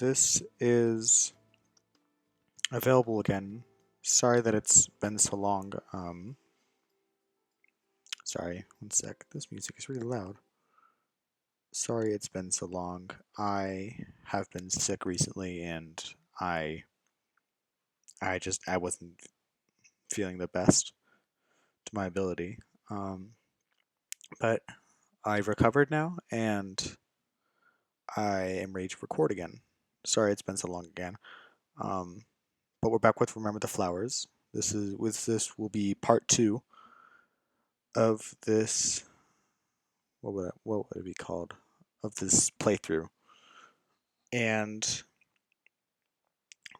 this is available again. Sorry that it's been so long. Sorry, one sec. This music is really loud. Sorry it's been so long. I have been sick recently and I I wasn't feeling the best to my ability. Um, but I've recovered now and I am ready to record again. Sorry it's been so long again. Um, but we're back with Remember the Flowers. This will be part two of this. What would it be called? Of this playthrough. And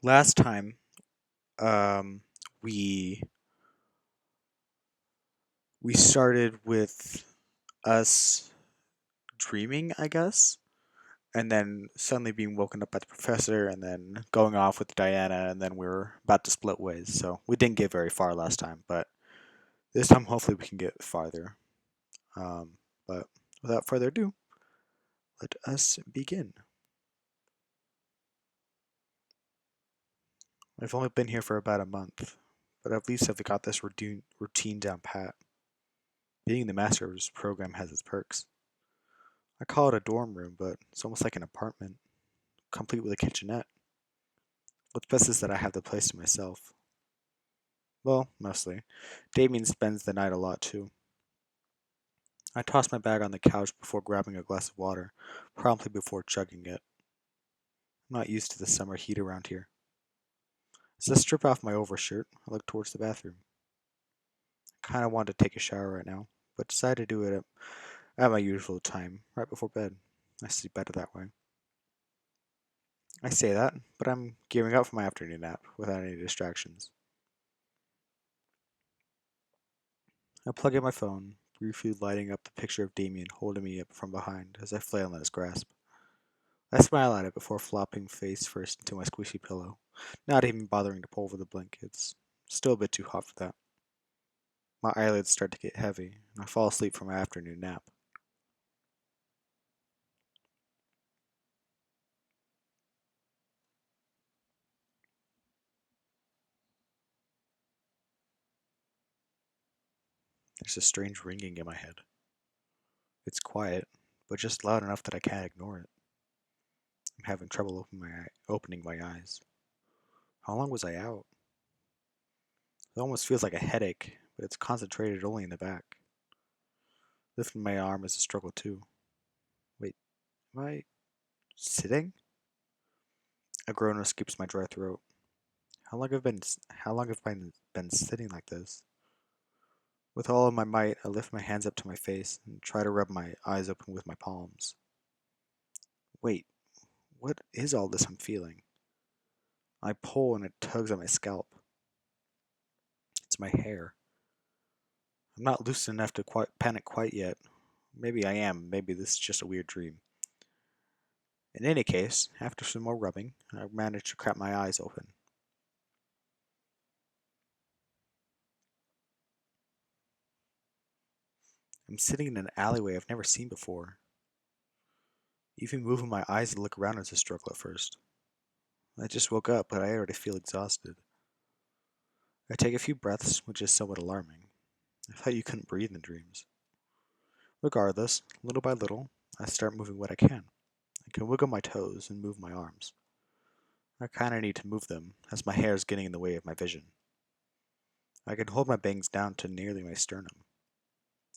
last time, um, we we started with us dreaming, I guess, and then suddenly being woken up by the professor, and then going off with Diana, and then we were about to split ways. So we didn't get very far last time, but this time hopefully we can get farther. But without further ado, let us begin. I've only been here for about a month, but at least I've got this routine down pat. Being the master of this program has its perks. I call it a dorm room, but it's almost like an apartment, complete with a kitchenette. What's best is that I have the place to myself. Well, mostly. Damien spends the night a lot too. I toss my bag on the couch before grabbing a glass of water, promptly before chugging it. I'm not used to the summer heat around here. As I strip off my overshirt, I look towards the bathroom. I kinda want to take a shower right now, but decide to do it at my usual time, right before bed. I sleep better that way. I say that, but I'm gearing up for my afternoon nap without any distractions. I plug in my phone, briefly lighting up the picture of Damien holding me up from behind as I flail in his grasp. I smile at it before flopping face first into my squishy pillow, not even bothering to pull over the blankets. Still a bit too hot for that. My eyelids start to get heavy, and I fall asleep for my afternoon nap. There's a strange ringing in my head. It's quiet, but just loud enough that I can't ignore it. I'm having trouble opening my eyes. How long was I out? It almost feels like a headache, but it's concentrated only in the back. Lifting my arm is a struggle too. Wait, am I sitting? A groan escapes my dry throat. How long have I been sitting like this? With all of my might, I lift my hands up to my face and try to rub my eyes open with my palms. Wait, what is all this I'm feeling? I pull and it tugs at my scalp. It's my hair. I'm not lucid enough to panic quite yet. Maybe I am. Maybe this is just a weird dream. In any case, after some more rubbing, I manage to crack my eyes open. I'm sitting in an alleyway I've never seen before. Even moving my eyes to look around is a struggle at first. I just woke up, but I already feel exhausted. I take a few breaths, which is somewhat alarming. I thought you couldn't breathe in dreams. Regardless, little by little, I start moving what I can. I can wiggle my toes and move my arms. I kinda need to move them, as my hair is getting in the way of my vision. I can hold my bangs down to nearly my sternum.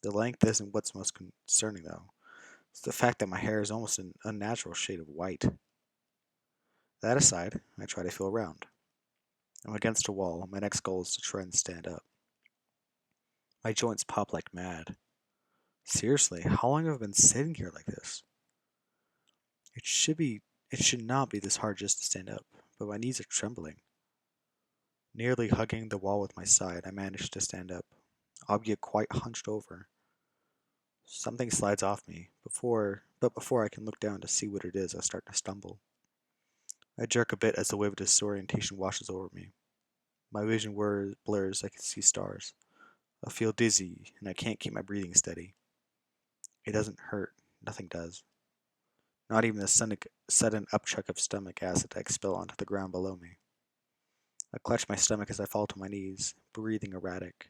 The length isn't what's most concerning, though. It's the fact that my hair is almost an unnatural shade of white. That aside, I try to feel around. I'm against a wall. My next goal is to try and stand up. My joints pop like mad. Seriously, how long have I been sitting here like this? It should be it should not be this hard just to stand up, but my knees are trembling. Nearly hugging the wall with my side, I manage to stand up, albeit quite hunched over. Something slides off me, before I can look down to see what it is, I start to stumble. I jerk a bit as the wave of disorientation washes over me. My vision blurs, I can see stars. I feel dizzy, and I can't keep my breathing steady. It doesn't hurt, nothing does. Not even the sudden upchuck of stomach acid I expel onto the ground below me. I clutch my stomach as I fall to my knees, breathing erratic.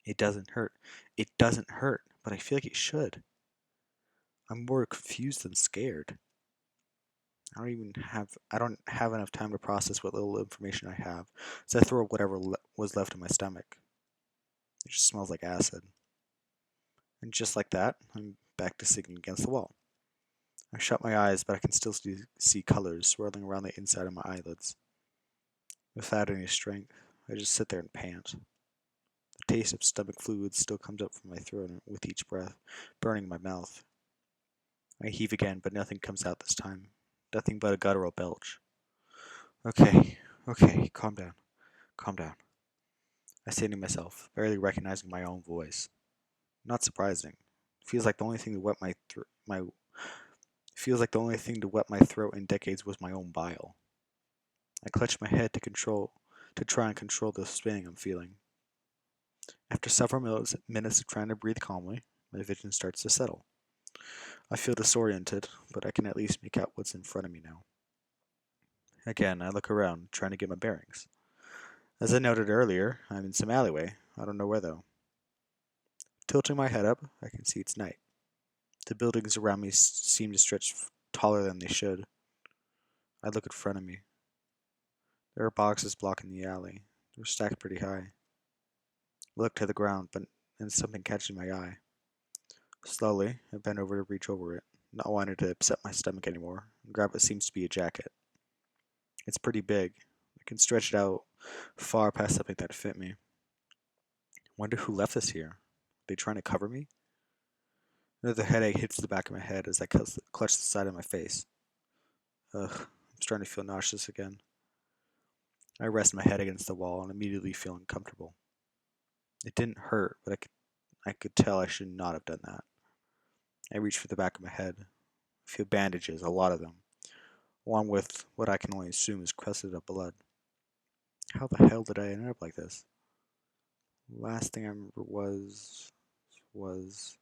It doesn't hurt. It doesn't hurt, but I feel like it should. I'm more confused than scared. I don't have enough time to process what little information I have, so I throw up whatever was left in my stomach. It just smells like acid. And just like that, I'm back to sitting against the wall. I shut my eyes, but I can still see colors swirling around the inside of my eyelids. Without any strength, I just sit there and pant. The taste of stomach fluid still comes up from my throat with each breath, burning my mouth. I heave again, but nothing comes out this time. Nothing but a guttural belch. Okay, okay, calm down, calm down. I say to myself, barely recognizing my own voice. Not surprising. Feels like the only thing to wet my feels like the only thing to wet my throat in decades was my own bile. I clutch my head to try and control the spinning I'm feeling. After several minutes of trying to breathe calmly, my vision starts to settle. I feel disoriented, but I can at least make out what's in front of me now. Again, I look around, trying to get my bearings. As I noted earlier, I'm in some alleyway. I don't know where though. Tilting my head up, I can see it's night. The buildings around me seem to stretch taller than they should. I look in front of me. There are boxes blocking the alley. They're stacked pretty high. I look to the ground, but then something catches my eye. Slowly, I bend over to reach over it, not wanting to upset my stomach anymore, and grab what seems to be a jacket. It's pretty big. I can stretch it out far past something that fit me. Wonder who left this here. Are they trying to cover me? Another headache hits the back of my head as I clutch the side of my face. Ugh, I'm starting to feel nauseous again. I rest my head against the wall and immediately feel uncomfortable. It didn't hurt, but I could tell I should not have done that. I reach for the back of my head. I feel bandages, a lot of them, along with what I can only assume is crusted up blood. How the hell did I end up like this? Last thing I remember was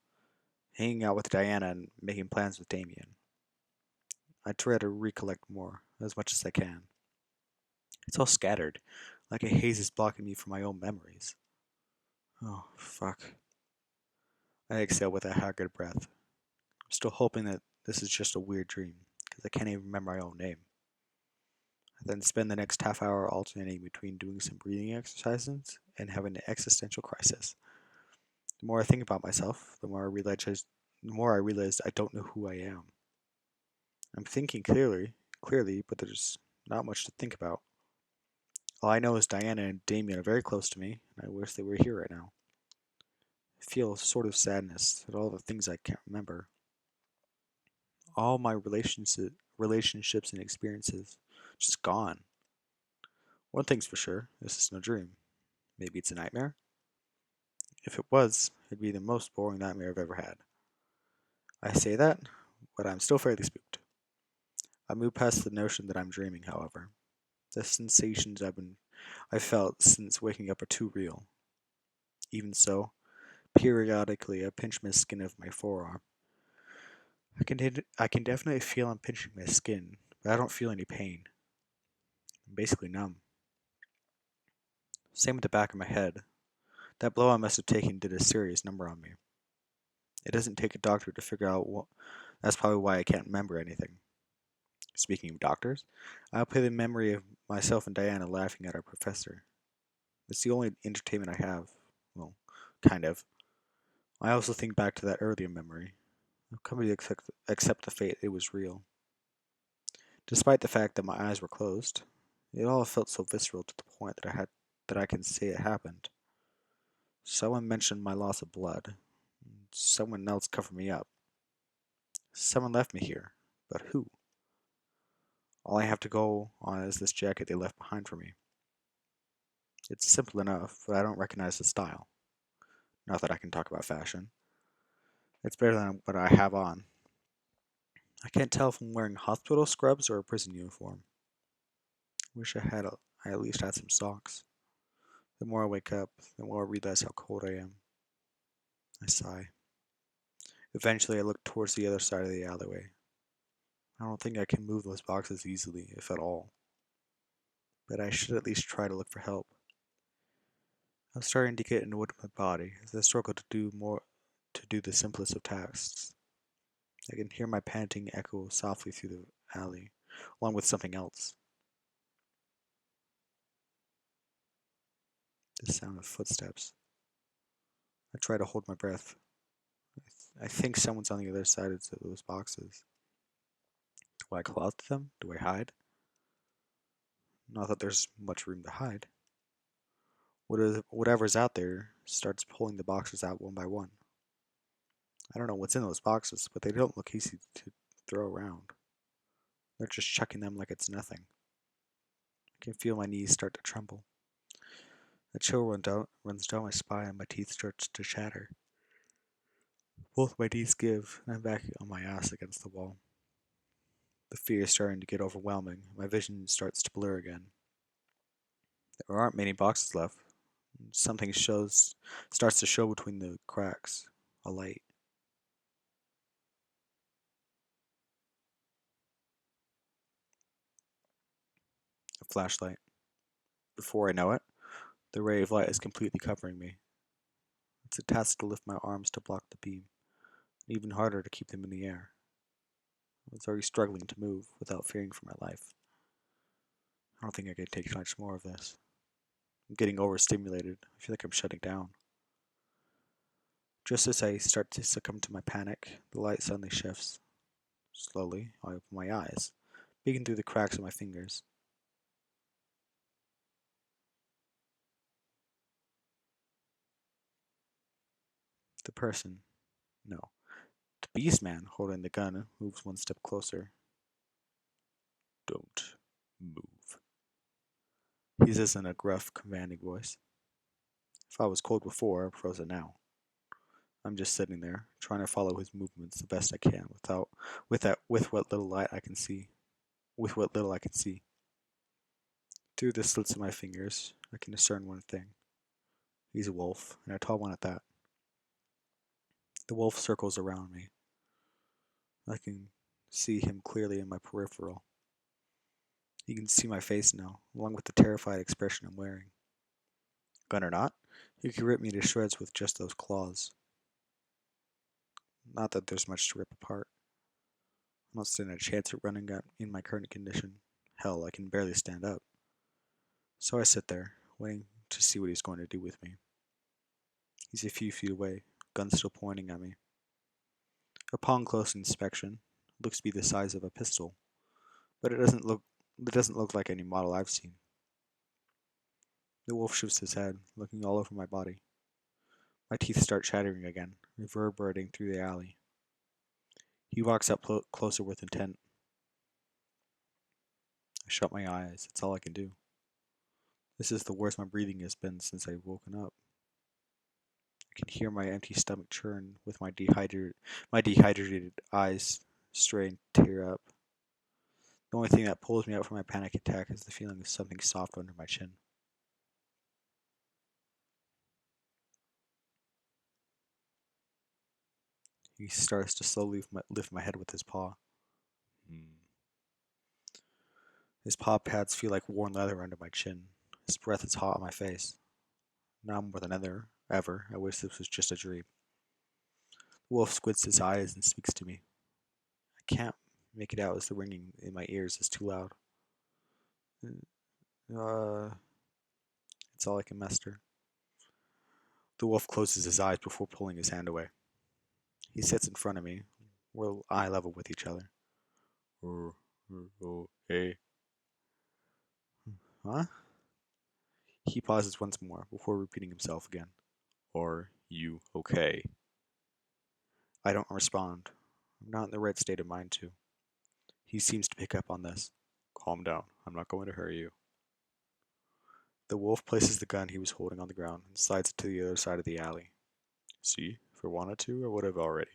hanging out with Diana and making plans with Damien. I try to recollect more, as much as I can. It's all scattered, like a haze is blocking me from my own memories. Oh, fuck. I exhale with a haggard breath. I'm still hoping that this is just a weird dream, because I can't even remember my own name. I then spend the next half hour alternating between doing some breathing exercises and having an existential crisis. The more I think about myself, the more I realize I don't know who I am. I'm thinking clearly, but there's not much to think about. All I know is Diana and Damien are very close to me, and I wish they were here right now. I feel a sort of sadness at all the things I can't remember. All my relationships and experiences just gone. One thing's for sure, this is no dream. Maybe it's a nightmare? If it was, it'd be the most boring nightmare I've ever had. I say that, but I'm still fairly spooked. I move past the notion that I'm dreaming, however. The sensations I've felt since waking up are too real. Even so, periodically I pinch my skin of my forearm. I can definitely feel I'm pinching my skin, but I don't feel any pain. I'm basically numb. Same with the back of my head. That blow I must have taken did a serious number on me. It doesn't take a doctor to figure out what. That's probably why I can't remember anything. Speaking of doctors, I'll play the memory of myself and Diana laughing at our professor. It's the only entertainment I have. Well, kind of. I also think back to that earlier memory. I've come to accept the fate it was real. Despite the fact that my eyes were closed, it all felt so visceral to the point that I can say it happened. Someone mentioned my loss of blood. Someone else covered me up. Someone left me here. But who? All I have to go on is this jacket they left behind for me. It's simple enough, but I don't recognize the style. Not that I can talk about fashion. It's better than what I have on. I can't tell if I'm wearing hospital scrubs or a prison uniform. Wish I at least had some socks. The more I wake up, the more I realize how cold I am. I sigh. Eventually, I look towards the other side of the alleyway. I don't think I can move those boxes easily, if at all. But I should at least try to look for help. I'm starting to get annoyed with my body as I struggle to do the simplest of tasks. I can hear my panting echo softly through the alley, along with something else. The sound of footsteps. I try to hold my breath. I think someone's on the other side of those boxes. Do I claw at them? Do I hide? Not that there's much room to hide. Whatever's out there starts pulling the boxes out one by one. I don't know what's in those boxes, but they don't look easy to throw around. They're just chucking them like it's nothing. I can feel my knees start to tremble. A chill runs down my spine and my teeth start to chatter. Both my knees give, and I'm back on my ass against the wall. The fear is starting to get overwhelming. My vision starts to blur again. There aren't many boxes left. Something starts to show between the cracks. A light. A flashlight. Before I know it, the ray of light is completely covering me. It's a task to lift my arms to block the beam, and even harder to keep them in the air. I was already struggling to move without fearing for my life. I don't think I can take much more of this. I'm getting overstimulated. I feel like I'm shutting down. Just as I start to succumb to my panic, the light suddenly shifts. Slowly, I open my eyes, peeking through the cracks of my fingers. The person, no, the beast man holding the gun moves one step closer. Don't move. He says in a gruff, commanding voice. If I was cold before, I'm frozen now. I'm just sitting there, trying to follow his movements the best I can with what little light I can see. With what little I can see. Through the slits of my fingers, I can discern one thing. He's a wolf, and a tall one at that. The wolf circles around me. I can see him clearly in my peripheral. He can see my face now, along with the terrified expression I'm wearing. Gun or not, he could rip me to shreds with just those claws. Not that there's much to rip apart. I'm not standing a chance at running out in my current condition. Hell, I can barely stand up. So I sit there, waiting to see what he's going to do with me. He's a few feet away, gun still pointing at me. Upon close inspection, it looks to be the size of a pistol, but it doesn't look like any model I've seen. The wolf shifts his head, looking all over my body. My teeth start chattering again, reverberating through the alley. He walks up closer with intent. I shut my eyes. It's all I can do. This is the worst my breathing has been since I've woken up. I can hear my empty stomach churn with my dehydrated eyes strain to tear up. The only thing that pulls me out from my panic attack is the feeling of something soft under my chin. He starts to slowly lift my head with his paw. His paw pads feel like worn leather under my chin. His breath is hot on my face. Now more than ever, I wish this was just a dream. The wolf squints his eyes and speaks to me. I can't make it out as the ringing in my ears is too loud. Uh, it's all I can muster. The wolf closes his eyes before pulling his hand away. He sits in front of me. We're eye level with each other. Oh, hey. Huh? He pauses once more before repeating himself again. Are you okay? I don't respond. I'm not in the right state of mind to. He seems to pick up on this. Calm down. I'm not going to hurt you. The wolf places the gun he was holding on the ground and slides it to the other side of the alley. See, if I wanted to, I would have already.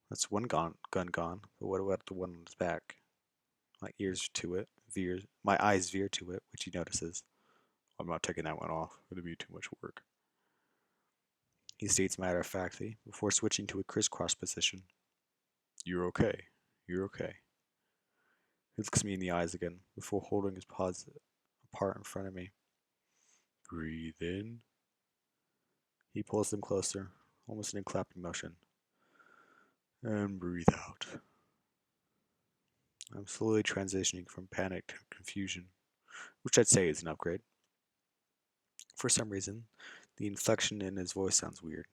That's one gun gone, but what about the one on his back? My eyes veer to it, which he notices. I'm not taking that one off. It'd be too much work. He states matter of factly before switching to a crisscross position. You're okay. You're okay. He looks me in the eyes again before holding his paws apart in front of me. Breathe in. He pulls them closer, almost in a clapping motion. And breathe out. I'm slowly transitioning from panic to confusion, which I'd say is an upgrade. For some reason, the inflection in his voice sounds weird.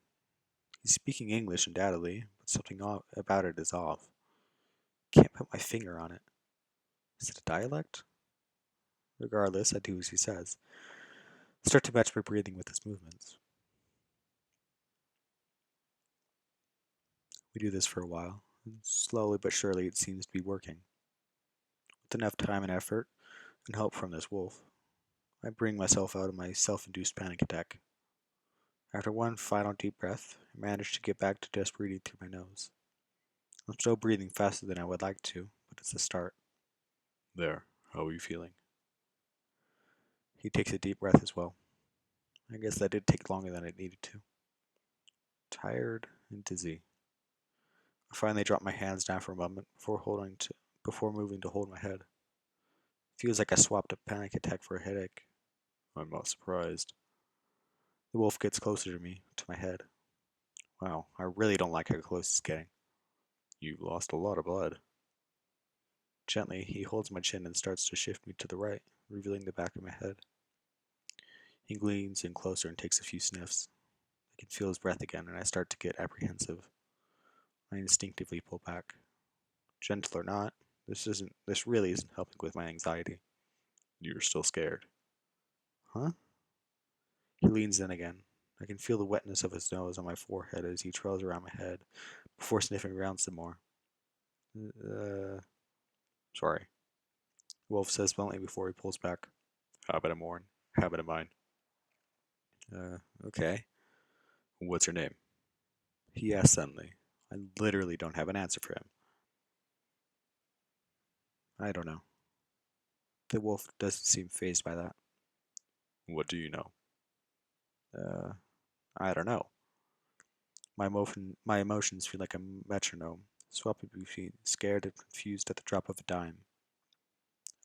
He's speaking English undoubtedly, but something about it is off. Can't put my finger on it. Is it a dialect? Regardless, I do as he says. Start to match my breathing with his movements. We do this for a while, and slowly but surely it seems to be working. With enough time and effort, and help from this wolf, I bring myself out of my self-induced panic attack. After one final deep breath, I manage to get back to just breathing through my nose. I'm still breathing faster than I would like to, but it's a start. There, how are you feeling? He takes a deep breath as well. I guess that did take longer than it needed to. Tired and dizzy. I finally drop my hands down for a moment before moving to hold my head. Feels like I swapped a panic attack for a headache. I'm not surprised. The wolf gets closer to me, to my head. Wow, I really don't like how close he's getting. You've lost a lot of blood. Gently, he holds my chin and starts to shift me to the right, revealing the back of my head. He leans in closer and takes a few sniffs. I can feel his breath again, and I start to get apprehensive. I instinctively pull back. Gentle or not, this really isn't helping with my anxiety. You're still scared. Huh? He leans in again. I can feel the wetness of his nose on my forehead as he trails around my head, before sniffing around some more. Sorry. Wolf says bluntly before he pulls back. Habit of mine. Habit of mine. Okay. What's your name? He asks suddenly. I literally don't have an answer for him. I don't know. The wolf doesn't seem fazed by that. What do you know? Uh, I don't know. My emotions feel like a metronome, swapping between scared and confused at the drop of a dime.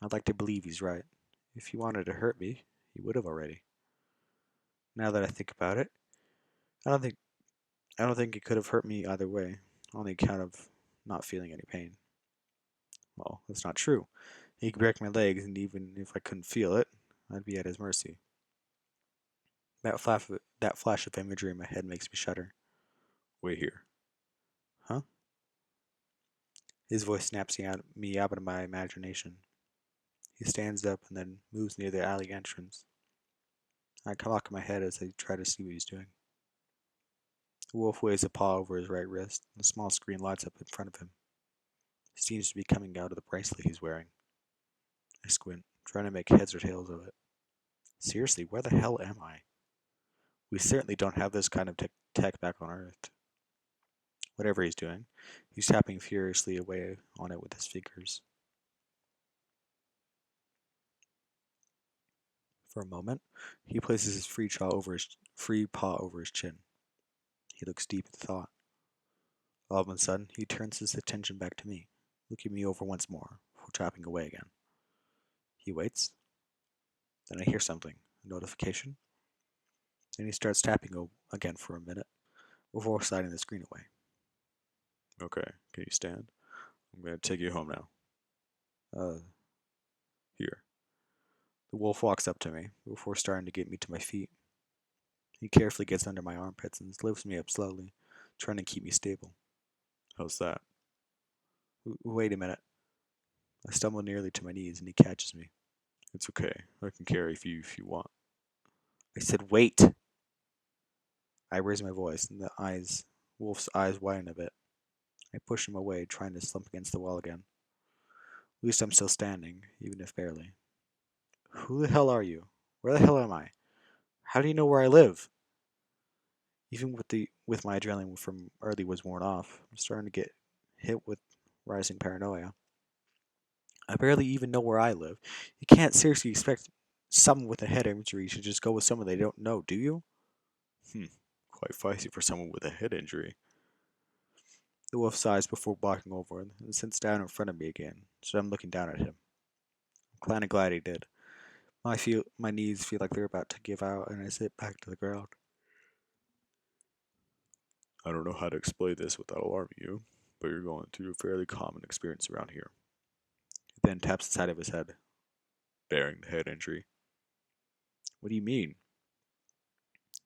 I'd like to believe he's right. If he wanted to hurt me, he would have already. Now that I think about it, I don't think I don't think he could have hurt me either way, on the account of not feeling any pain. Well, that's not true. He could break my legs, and even if I couldn't feel it, I'd be at his mercy. That flash of imagery in my head makes me shudder. Wait here. Huh? His voice snaps me out of my imagination. He stands up and then moves near the alley entrance. I cock my head as I try to see what he's doing. The wolf waves a paw over his right wrist, and a small screen lights up in front of him. It seems to be coming out of the bracelet he's wearing. I squint, trying to make heads or tails of it. Seriously, where the hell am I? We certainly don't have this kind of tech back on Earth. Whatever he's doing, he's tapping furiously away on it with his fingers. For a moment, he places his free paw over his chin. He looks deep in thought. All of a sudden, he turns his attention back to me, looking me over once more, before tapping away again. He waits. Then I hear something, a notification. Then he starts tapping again for a minute, before sliding the screen away. Okay, can you stand? I'm gonna take you home now. Here. The wolf walks up to me, before starting to get me to my feet. He carefully gets under my armpits and lifts me up slowly, trying to keep me stable. How's that? Wait a minute. I stumble nearly to my knees and he catches me. It's okay. I can carry you if you want. I said, wait! I raise my voice and Wolf's eyes widen a bit. I push him away, trying to slump against the wall again. At least I'm still standing, even if barely. Who the hell are you? Where the hell am I? How do you know where I live? Even with my adrenaline from early was worn off, I'm starting to get hit with rising paranoia. I barely even know where I live. You can't seriously expect someone with a head injury to just go with someone they don't know, do you? Quite feisty for someone with a head injury. The wolf sighs before walking over and sits down in front of me again, so I'm looking down at him. I'm kinda glad he did. My knees feel like they're about to give out, and I sit back to the ground. I don't know how to explain this without alarming you, but you're going through a fairly common experience around here. He then taps the side of his head, bearing the head injury. What do you mean?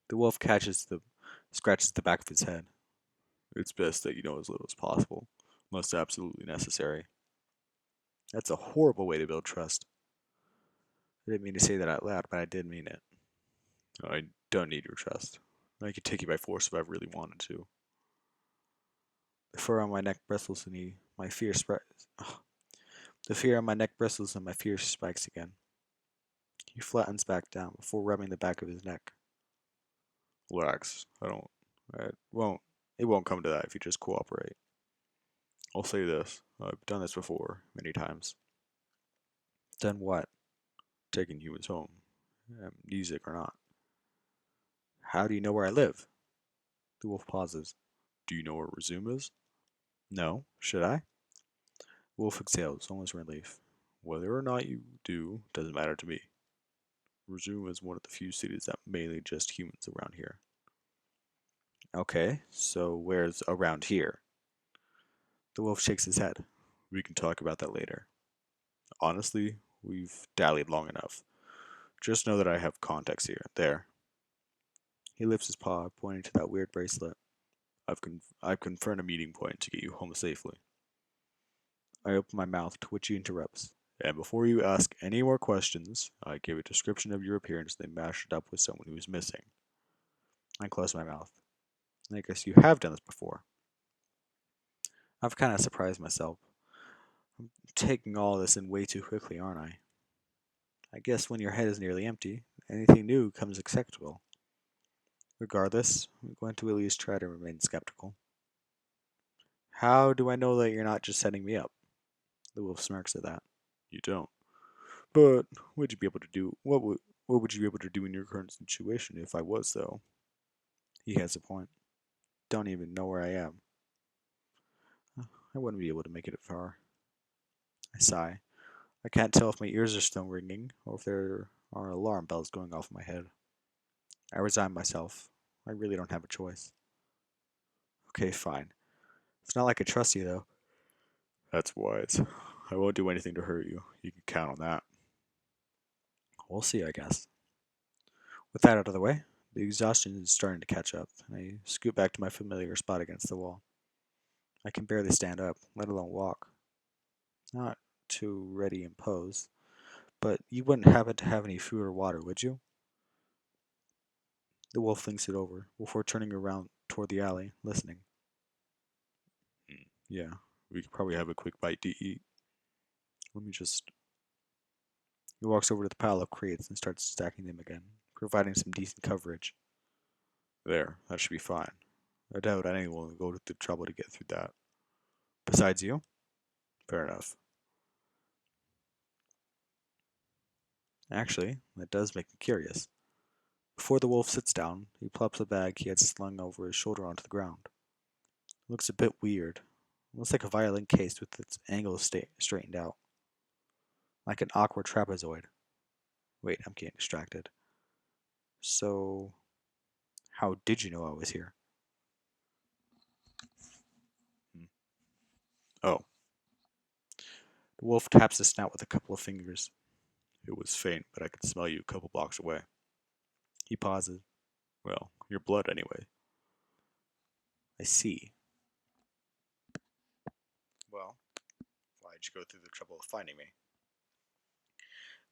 The wolf scratches the back of his head. It's best that you know as little as possible, unless absolutely necessary. That's a horrible way to build trust. I didn't mean to say that out loud, but I did mean it. I don't need your trust. I could take you by force if I really wanted to. The fur on my neck bristles and my fear spreads. The fear on my neck bristles and my fear spikes again. He flattens back down before rubbing the back of his neck. Relax. I won't. It won't come to that if you just cooperate. I'll say this. I've done this before, many times. Done what? Taking humans home. Music or not. How do you know where I live? The wolf pauses. Do you know where Resume is? No. Should I? Wolf exhales, almost in relief. Whether or not you do doesn't matter to me. Resume is one of the few cities that mainly just humans around here. Okay, so where's around here? The wolf shakes his head. We can talk about that later. Honestly, we've dallied long enough. Just know that I have contacts here. There. He lifts his paw, pointing to that weird bracelet. I've confirmed a meeting point to get you home safely. I open my mouth, to which he interrupts. And before you ask any more questions, I give a description of your appearance, then mash it up with someone who is missing. I close my mouth. I guess you have done this before. I've kind of surprised myself. I'm taking all this in way too quickly, aren't I? I guess when your head is nearly empty, anything new comes acceptable. Regardless, I'm going to at least try to remain skeptical. How do I know that you're not just setting me up? The wolf smirks at that. You don't. But would you be able to do what would you be able to do in your current situation if I was though? He has a point. Don't even know where I am. I wouldn't be able to make it far. I sigh. I can't tell if my ears are still ringing or if there are alarm bells going off in my head. I resign myself. I really don't have a choice. Okay, fine. It's not like I trust you though. That's wise. I won't do anything to hurt you. You can count on that. We'll see, I guess. With that out of the way, the exhaustion is starting to catch up, and I scoot back to my familiar spot against the wall. I can barely stand up, let alone walk. Not too ready and pose, but you wouldn't happen to have any food or water, would you? The wolf thinks it over, before turning around toward the alley, listening. Yeah, we could probably have a quick bite to eat. Let me just. He walks over to the pile of crates and starts stacking them again, providing some decent coverage. There, that should be fine. I doubt anyone will go to the trouble to get through that. Besides you? Fair enough. Actually, that does make me curious. Before the wolf sits down, he plops a bag he had slung over his shoulder onto the ground. It looks a bit weird. It looks like a violin case with its angles straightened out. Like an awkward trapezoid. Wait, I'm getting distracted. So, how did you know I was here? Hmm. Oh. The wolf taps his snout with a couple of fingers. It was faint, but I could smell you a couple blocks away. He pauses. Well, your blood anyway. I see. Well, why'd you go through the trouble of finding me?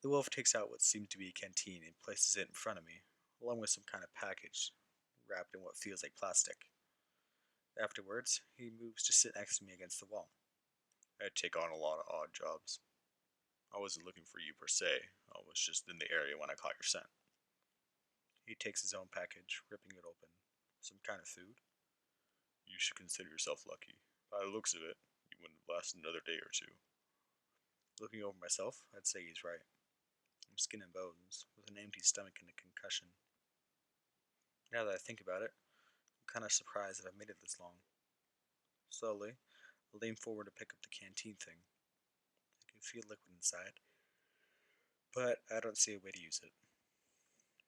The wolf takes out what seems to be a canteen and places it in front of me, along with some kind of package, wrapped in what feels like plastic. Afterwards, he moves to sit next to me against the wall. I take on a lot of odd jobs. I wasn't looking for you per se, I was just in the area when I caught your scent. He takes his own package, ripping it open. Some kind of food? You should consider yourself lucky. By the looks of it, you wouldn't have lasted another day or two. Looking over myself, I'd say he's right. I'm skin and bones, with an empty stomach and a concussion. Now that I think about it, I'm kind of surprised that I've made it this long. Slowly, I lean forward to pick up the canteen thing. I can feel liquid inside, but I don't see a way to use it.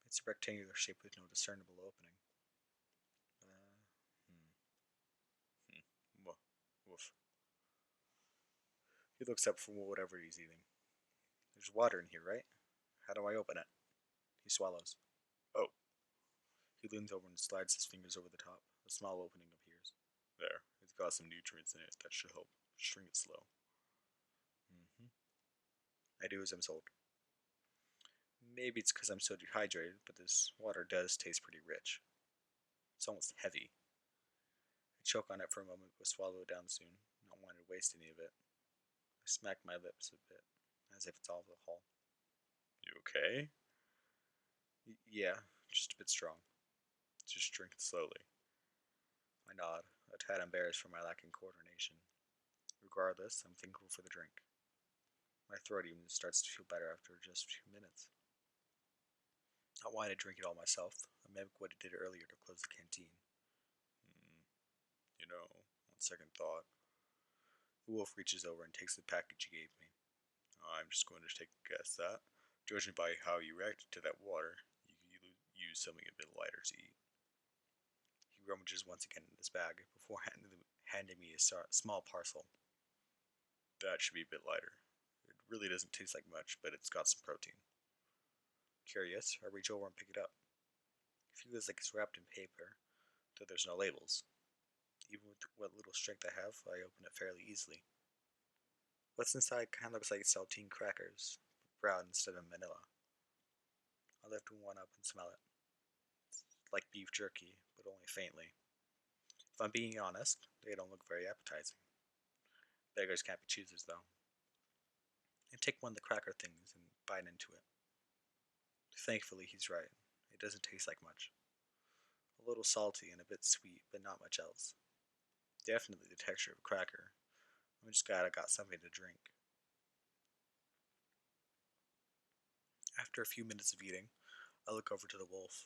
It's a rectangular shape with no discernible opening. Hmm, Woof. Woof. He looks up from whatever he's eating. There's water in here, right? How do I open it? He swallows. Oh. He leans over and slides his fingers over the top. A small opening appears. There. It's got some nutrients in it that should help shrink it slow. Mm-hmm. I do as I'm told. Maybe it's because I'm so dehydrated, but this water does taste pretty rich. It's almost heavy. I choke on it for a moment, but swallow it down soon, not wanting to waste any of it. I smack my lips a bit, as if it's alcohol. You okay? Yeah, just a bit strong. Just drink it slowly. I nod, a tad embarrassed for my lack of coordination. Regardless, I'm thankful for the drink. My throat even starts to feel better after just a few minutes. I wanted to drink it all myself. I mimic what I did earlier to close the canteen. Hmm, on second thought, the wolf reaches over and takes the package he gave me. I'm just going to take a guess that, judging by how you reacted to that water, you could use something a bit lighter to eat. He rummages once again in his bag before handing me a small parcel. That should be a bit lighter. It really doesn't taste like much, but it's got some protein. Curious, I reach over and pick it up. It feels like it's wrapped in paper, though there's no labels. Even with what little strength I have, I open it fairly easily. What's inside kind of looks like saltine crackers, but brown instead of manila. I lift one up and smell it. It's like beef jerky, but only faintly. If I'm being honest, they don't look very appetizing. Beggars can't be choosers, though. I take one of the cracker things and bite into it. Thankfully, he's right. It doesn't taste like much. A little salty and a bit sweet, but not much else. Definitely the texture of a cracker. I'm just glad I got something to drink. After a few minutes of eating, I look over to the wolf.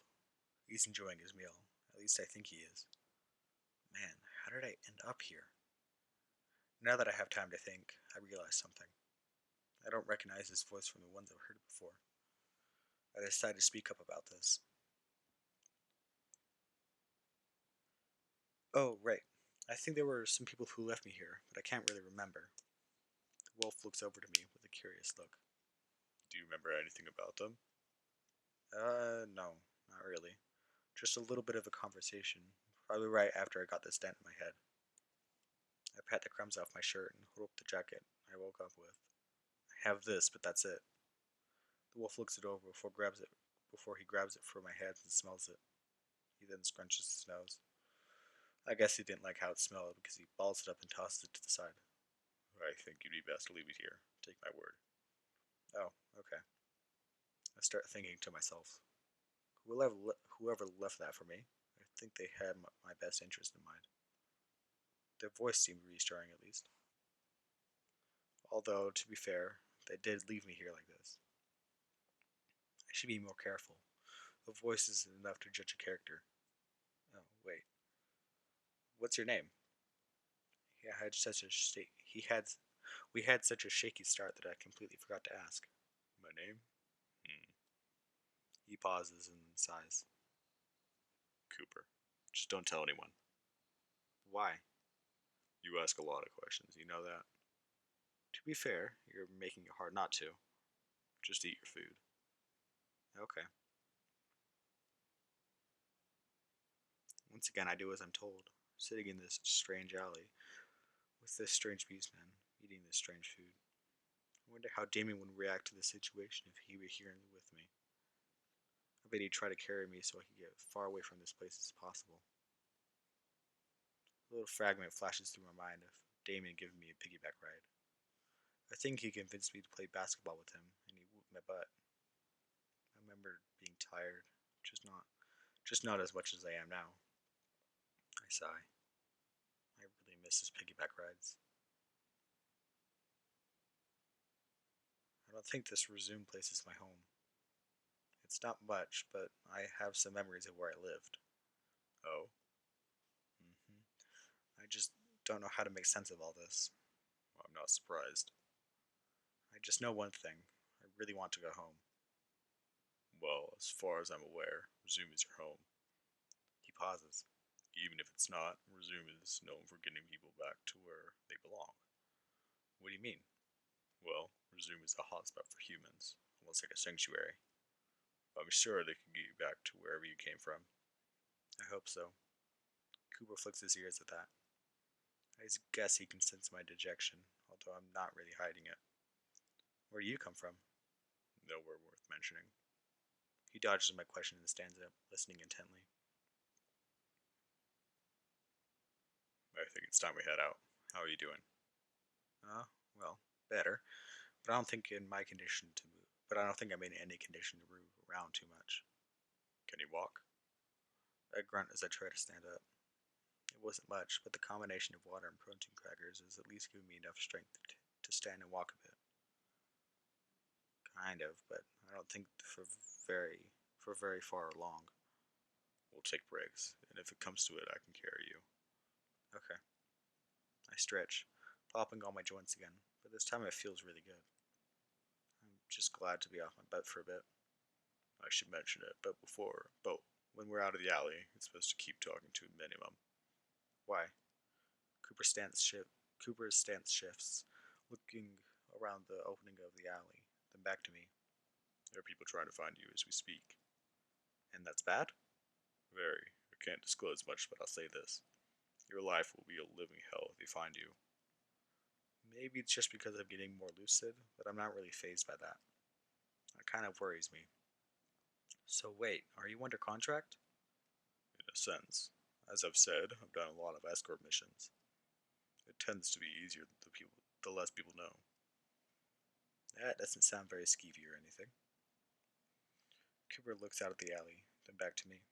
He's enjoying his meal. At least I think he is. Man, how did I end up here? Now that I have time to think, I realize something. I don't recognize his voice from the ones I've heard before. I decided to speak up about this. Oh, right. I think there were some people who left me here, but I can't really remember. The wolf looks over to me with a curious look. Do you remember anything about them? No, not really. Just a little bit of a conversation. Probably right after I got this dent in my head. I pat the crumbs off my shirt and hold up the jacket I woke up with. I have this, but that's it. The wolf looks it over before he grabs it from my hands and smells it. He then scrunches his nose. I guess he didn't like how it smelled because he balls it up and tosses it to the side. I think you'd be best to leave it here. Take my word. Oh, okay. I start thinking to myself, whoever left that for me, I think they had my best interest in mind. Their voice seemed reassuring at least. Although, to be fair, they did leave me here like this. I should be more careful. The voice isn't enough to judge a character. Oh, wait. What's your name? He had such a he had We had such a shaky start that I completely forgot to ask. My name? Hmm. He pauses and sighs. Cooper. Just don't tell anyone. Why? You ask a lot of questions, you know that? To be fair, you're making it hard not to. Just eat your food. Okay. Once again, I do as I'm told, sitting in this strange alley with this strange beastman, eating this strange food. I wonder how Damien would react to the situation if he were here with me. I bet he'd try to carry me so I could get far away from this place as possible. A little fragment flashes through my mind of Damien giving me a piggyback ride. I think he convinced me to play basketball with him, and he whooped my butt. I remember being tired, just not as much as I am now. I sigh. I really miss his piggyback rides. I don't think this resumed place is my home. It's not much, but I have some memories of where I lived. Oh? Mm-hmm. I just don't know how to make sense of all this. I'm not surprised. I just know one thing. I really want to go home. Well, as far as I'm aware, Resume is your home. He pauses. Even if it's not, Resume is known for getting people back to where they belong. What do you mean? Well, Resume is a hotspot for humans, almost like a sanctuary. I'm sure they can get you back to wherever you came from. I hope so. Cooper flicks his ears at that. I guess he can sense my dejection, although I'm not really hiding it. Where do you come from? Nowhere worth mentioning. He dodges my question and stands up, listening intently. I think it's time we head out. How are you doing? Well, better. But I don't think in my condition to move. But I don't think I'm in any condition to move around too much. Can you walk? I grunt as I try to stand up. It wasn't much, but the combination of water and protein crackers is at least giving me enough strength to stand and walk a bit. Kind of, but I don't think very for very far along. We'll take breaks, and if it comes to it, I can carry you. Okay. I stretch, popping all my joints again, but this time it feels really good. I'm just glad to be off my butt for a bit. I should mention it, but when we're out of the alley, it's supposed to keep talking to a minimum. Why? Cooper's stance shift. Cooper's stance shifts, looking around the opening of the alley, then back to me. There are people trying to find you as we speak. And that's bad? Very. I can't disclose much, but I'll say this. Your life will be a living hell if they find you. Maybe it's just because I'm getting more lucid, but I'm not really phased by that. That kind of worries me. So wait, are you under contract? In a sense. As I've said, I've done a lot of escort missions. It tends to be easier the less people know. That doesn't sound very skeevy or anything. Cooper looks out at the alley, then back to me.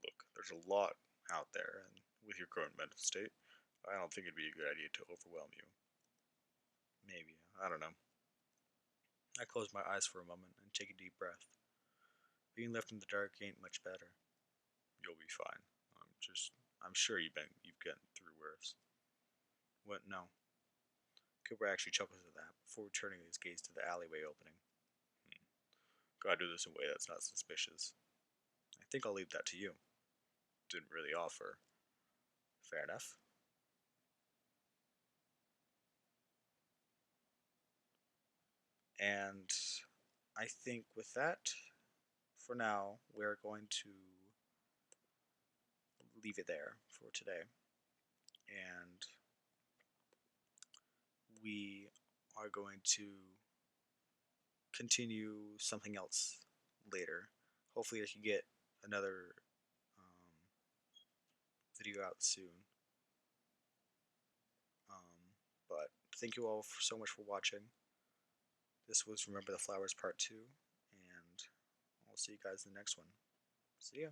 Look, there's a lot out there, and with your current mental state, I don't think it'd be a good idea to overwhelm you. Maybe, I don't know. I close my eyes for a moment and take a deep breath. Being left in the dark ain't much better. You'll be fine. I'm sure you've gotten through worse. What? No. Cooper actually chuckles at that before returning his gaze to the alleyway opening. Gotta do this in a way that's not suspicious. I think I'll leave that to you. Didn't really offer. Fair enough. And I think with that, for now, we're going to leave it there for today. And we are going to continue something else later. Hopefully, I can get another video out soon. But thank you all so much for watching. This was Remember the Flowers Part 2, and I'll see you guys in the next one. See ya.